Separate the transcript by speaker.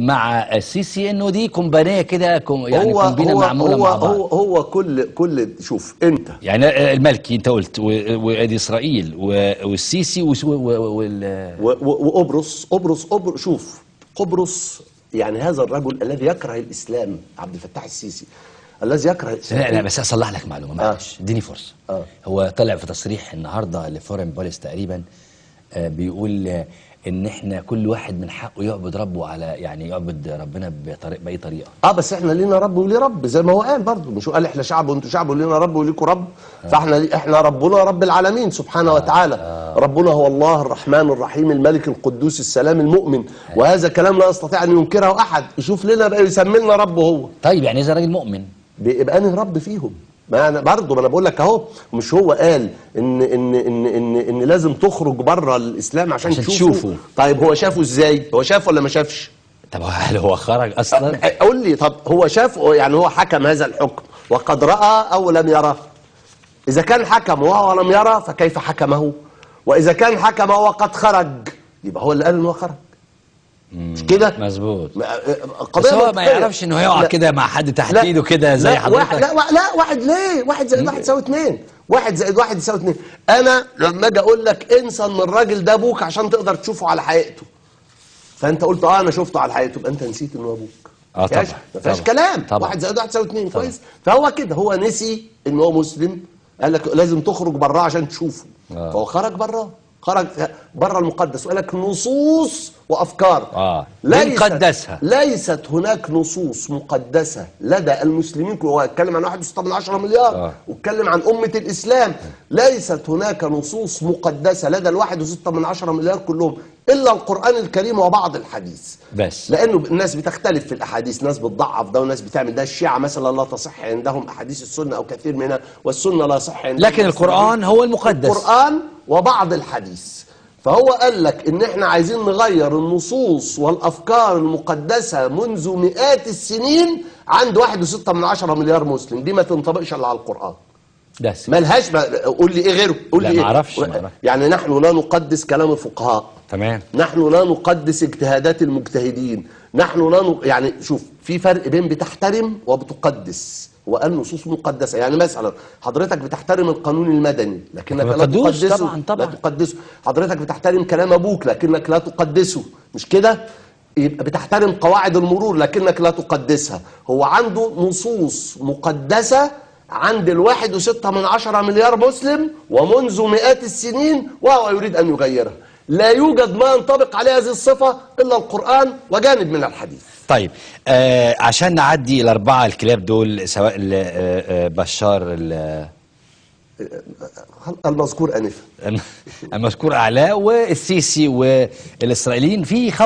Speaker 1: مع السيسي انه دي كومبانيه كده يعني كومبينه معموله مع بعض.
Speaker 2: هو كل شوف انت
Speaker 1: يعني المالكي انت قلت وادي اسرائيل والسيسي
Speaker 2: وقبرص شوف قبرص. يعني هذا الرجل الذي يكره الاسلام عبد الفتاح السيسي الذي يكره الاسلام.
Speaker 1: لا بس اصلح لك معلومه معلش اديني فرصه. هو طلع في تصريح النهارده لفورين بوليس تقريبا بيقول ان احنا كل واحد من حقه يعبد ربه على يعني يعبد ربنا باي طريقه.
Speaker 2: بس احنا لينا رب وليه رب زي ما هو قال برضه، مش هو قال احنا شعب وانتوا شعب ولينا رب وليكوا رب. فاحنا ربنا رب العالمين سبحانه وتعالى. ربنا هو الله الرحمن الرحيم الملك القدوس السلام المؤمن. وهذا كلام لا يستطيع ان ينكره احد. يشوف لنا بقى يسمي لنا رب هو.
Speaker 1: طيب يعني اذا راجل مؤمن
Speaker 2: بيبقى انهي رب فيهم؟ ما انا برضه انا بقول لك اهو، مش هو قال ان لازم تخرج بره الاسلام عشان تشوفه. طيب هو شافه ازاي؟ هو شاف ولا ما شافش؟
Speaker 1: طب هل هو خرج اصلا؟
Speaker 2: قول لي. طب هو شاف يعني هو حكم هذا الحكم وقد راى او لم يره؟ اذا كان حكم وهو لم يرى فكيف حكمه؟ واذا كان حكم وقد خرج يبقى هو اللي قال ان هو خرج. مش كده؟
Speaker 1: مظبوط. بس هو ما يعرفش انه هيقع كده مع حد تحت ايده كده زي حضرتك.
Speaker 2: لا واحد ليه؟ 1 زائد 1 يساوي 2. 1 زائد 1 يساوي 2. انا لما اجي اقول لك انسى ان الراجل ده ابوك عشان تقدر تشوفه على حقيقته، فانت قلت انا شفته على حقيقته، يبقى انت نسيت انه ابوك.
Speaker 1: طبعا
Speaker 2: ما فيهاش كلام. 1 زائد 1 يساوي 2. كويس. فهو كده هو نسي ان هو مسلم، قال لك لازم تخرج براه عشان تشوفه. فهو خرج براه، خرج بره المقدس وقال لك نصوص وافكار ليست هناك نصوص مقدسه لدى المسلمين. هو اتكلم عن 1.6 مليار واتكلم عن امه الاسلام. ليست هناك نصوص مقدسه لدى 1.6 مليار كلهم الا القران الكريم وبعض الحديث
Speaker 1: بس،
Speaker 2: لانه الناس بتختلف في الاحاديث، ناس بتضعف ده وناس بتعمل ده. الشيعه مثلا لا تصح عندهم احاديث السنه او كثير منها، والسنه لا صح عندهم،
Speaker 1: لكن القران هو المقدس.
Speaker 2: القران وبعض الحديث. فهو قال لك ان احنا عايزين نغير النصوص والافكار المقدسه منذ مئات السنين عند 1.6 مليار مسلم. دي ما تنطبقش الا على القران.
Speaker 1: بس
Speaker 2: ملهاش قول لي ايه غيره؟ قول لي ايه؟
Speaker 1: ما اعرفش.
Speaker 2: يعني نحن لا نقدس كلام الفقهاء.
Speaker 1: تمام.
Speaker 2: نحن لا نقدس اجتهادات المجتهدين. نحن لا يعني شوف في فرق بين بتحترم وبتقدس. وقال نصوص مقدسه. يعني مثلا حضرتك بتحترم القانون المدني لكنك لا تقدسه.
Speaker 1: طبعا.
Speaker 2: لا تقدسه. حضرتك بتحترم كلام ابوك لكنك لا تقدسه. مش كده؟ يبقى بتحترم قواعد المرور لكنك لا تقدسها. هو عنده نصوص مقدسه عند 1.6 مليار مسلم ومنذ مئات السنين وهو يريد ان يغيرها. لا يوجد ما ينطبق عليه هذه الصفه الا القران وجانب من الحديث.
Speaker 1: طيب عشان نعدي الاربعه الكلاب دول سواء بشار
Speaker 2: المذكور انفا
Speaker 1: المذكور اعلاه والسيسي والاسرائيليين في خبر